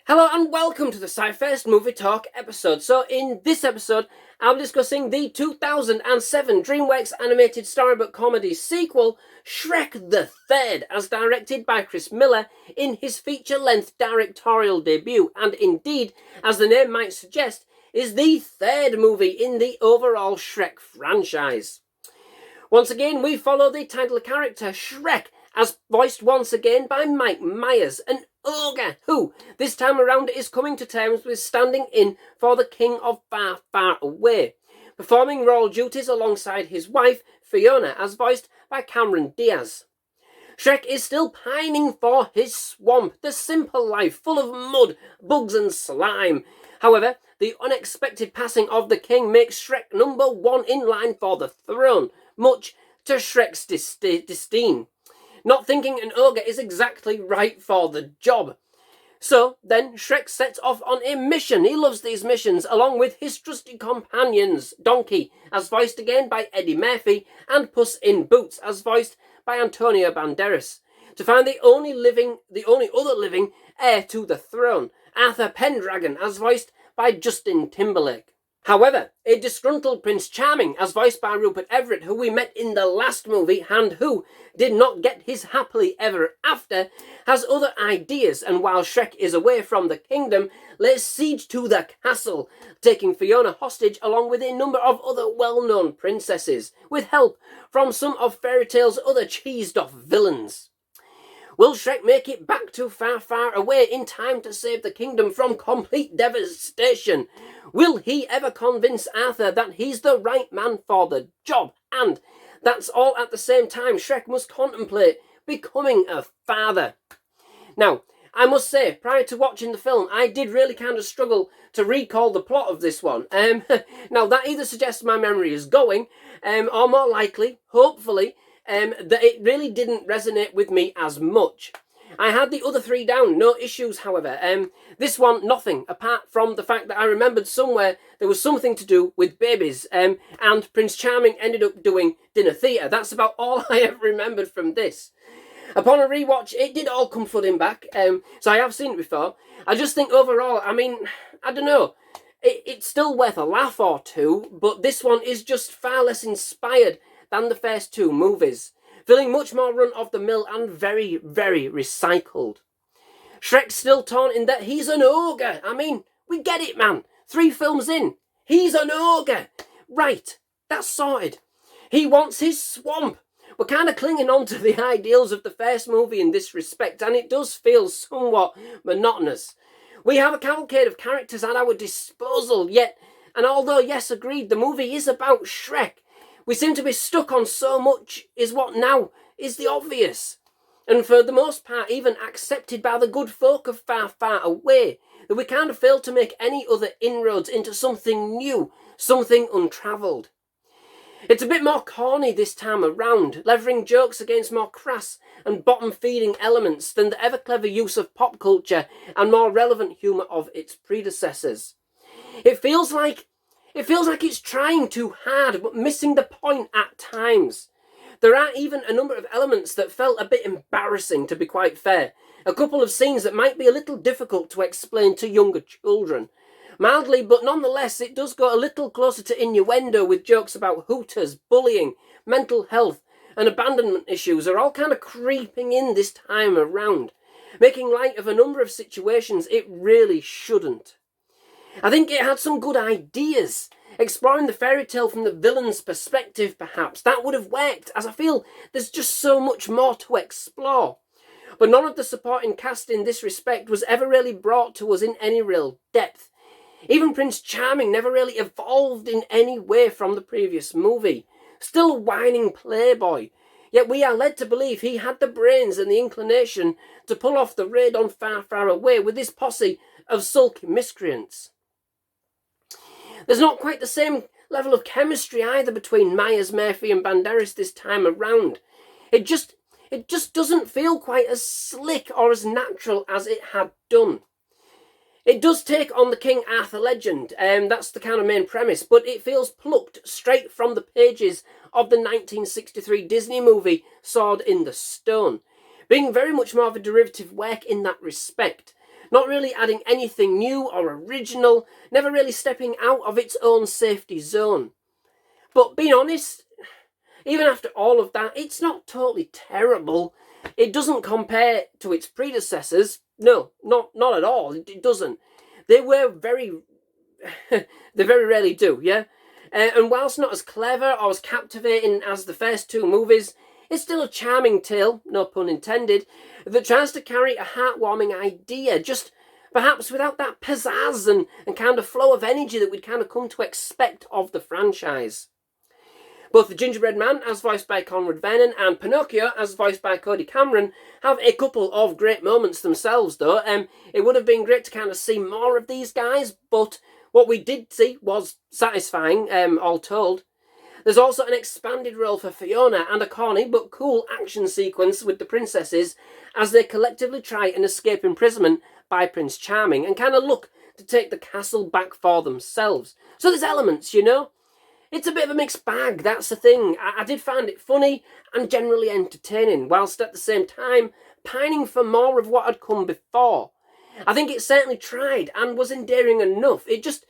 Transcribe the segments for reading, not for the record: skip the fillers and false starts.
Hello and welcome to the SciFirst MovieTalk episode. So in this episode, I'll be discussing the 2007 DreamWorks animated storybook comedy sequel, Shrek The Third, as directed by Chris Miller in his feature-length directorial debut, and indeed, as the name might suggest, is the third movie in the overall Shrek franchise. Once again, we follow the title character, Shrek, as voiced once again by Mike Myers, an ogre who, this time around, is coming to terms with standing in for the King of Far, Far Away, performing royal duties alongside his wife, Fiona, as voiced by Cameron Diaz. Shrek is still pining for his swamp, the simple life full of mud, bugs and slime. However, the unexpected passing of the king makes Shrek number one in line for the throne, much to Shrek's disdain, not thinking an ogre is exactly right for the job. So then Shrek sets off on a mission. He loves these missions, along with his trusty companions, Donkey, as voiced again by Eddie Murphy, and Puss in Boots, as voiced by Antonio Banderas, to find the only other living heir to the throne, Arthur Pendragon, as voiced by Justin Timberlake. However, a disgruntled Prince Charming, as voiced by Rupert Everett, who we met in the last movie and who did not get his happily ever after, has other ideas, and while Shrek is away from the kingdom, lays siege to the castle, taking Fiona hostage along with a number of other well-known princesses, with help from some of fairy tale's other cheesed-off villains. Will Shrek make it back to Far, Far Away in time to save the kingdom from complete devastation? Will he ever convince Arthur that he's the right man for the job? And that's all at the same time Shrek must contemplate becoming a father. Now, I must say, prior to watching the film, I did really kind of struggle to recall the plot of this one. Now, that either suggests my memory is going, or more likely, hopefully, that it really didn't resonate with me as much. I had the other three down, no issues however. This one, nothing, apart from the fact that I remembered somewhere there was something to do with babies, and Prince Charming ended up doing dinner theatre. That's about all I ever remembered from this. Upon a rewatch, it did all come flooding back, so I have seen it before. I just think overall, I mean, I don't know, it's still worth a laugh or two, but this one is just far less inspired than the first two movies, feeling much more run-of-the-mill and very, very recycled. Shrek's still torn in that he's an ogre. I mean, we get it, man. 3 films in, he's an ogre. Right, that's sorted. He wants his swamp. We're kind of clinging on to the ideals of the first movie in this respect, and it does feel somewhat monotonous. We have a cavalcade of characters at our disposal, yet, and although, yes, agreed, the movie is about Shrek, we seem to be stuck on so much is what now is the obvious, and for the most part even accepted by the good folk of Far, Far Away, that we kind of fail to make any other inroads into something new, something untravelled. It's a bit more corny this time around, levering jokes against more crass and bottom-feeding elements than the ever-clever use of pop culture and more relevant humour of its predecessors. It feels like it's trying too hard, but missing the point at times. There are even a number of elements that felt a bit embarrassing, to be quite fair. A couple of scenes that might be a little difficult to explain to younger children. Mildly, but nonetheless, it does go a little closer to innuendo, with jokes about hooters, bullying, mental health, and abandonment issues are all kind of creeping in this time around, making light of a number of situations it really shouldn't. I think it had some good ideas, exploring the fairy tale from the villain's perspective perhaps. That would have worked, as I feel there's just so much more to explore. But none of the supporting cast in this respect was ever really brought to us in any real depth. Even Prince Charming never really evolved in any way from the previous movie. Still a whining playboy, yet we are led to believe he had the brains and the inclination to pull off the raid on Far, Far Away with his posse of sulky miscreants. There's not quite the same level of chemistry either between Myers, Murphy and Banderas this time around. It just doesn't feel quite as slick or as natural as it had done. It does take on the King Arthur legend, that's the kind of main premise, but it feels plucked straight from the pages of the 1963 Disney movie Sword in the Stone, being very much more of a derivative work in that respect, not really adding anything new or original, never really stepping out of its own safety zone. But being honest, even after all of that, it's not totally terrible. It doesn't compare to its predecessors. No, not at all. It doesn't. They were very... they very rarely do, yeah? And whilst not as clever or as captivating as the first two movies, it's still a charming tale, no pun intended, that tries to carry a heartwarming idea, just perhaps without that pizzazz and kind of flow of energy that we'd kind of come to expect of the franchise. Both the Gingerbread Man, as voiced by Conrad Vernon, and Pinocchio, as voiced by Cody Cameron, have a couple of great moments themselves, though. It would have been great to kind of see more of these guys, but what we did see was satisfying, all told. There's also an expanded role for Fiona and a corny but cool action sequence with the princesses as they collectively try and escape imprisonment by Prince Charming and kind of look to take the castle back for themselves. So there's elements, you know. It's a bit of a mixed bag, that's the thing. I did find it funny and generally entertaining, whilst at the same time pining for more of what had come before. I think it certainly tried and was endearing enough. It just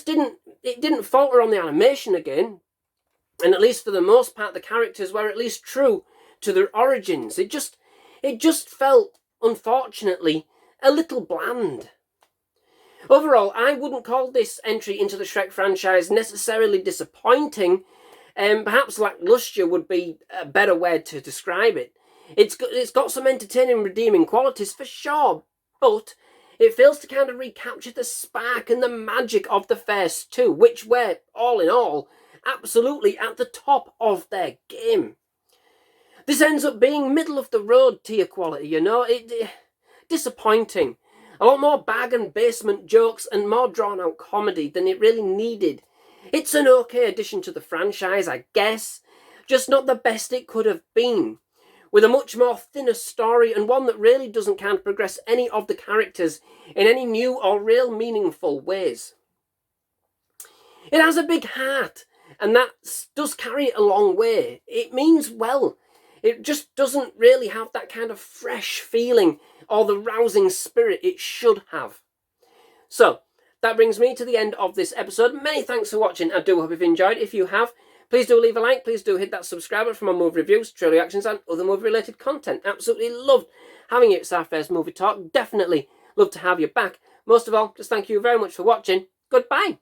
didn't falter on the animation again. And at least for the most part, the characters were at least true to their origins. It just felt, unfortunately, a little bland. Overall, I wouldn't call this entry into the Shrek franchise necessarily disappointing. Perhaps lacklustre would be a better word to describe it. It's got some entertaining, redeeming qualities for sure, but it fails to kind of recapture the spark and the magic of the first two, which were, all in all, absolutely at the top of their game. This ends up being middle of the road tier quality, you know. Disappointing. A lot more bag and basement jokes and more drawn out comedy than it really needed. It's an okay addition to the franchise, I guess, just not the best it could have been, with a much more thinner story and one that really doesn't kind of progress any of the characters in any new or real meaningful ways. It has a big heart, and that does carry it a long way. It means well. It just doesn't really have that kind of fresh feeling or the rousing spirit it should have. So, that brings me to the end of this episode. Many thanks for watching. I do hope you've enjoyed. If you have, please do leave a like. Please do hit that subscribe button for more movie reviews, trailer reactions, and other movie-related content. Absolutely loved having you at SciFirst MovieTalk. Definitely love to have you back. Most of all, just thank you very much for watching. Goodbye.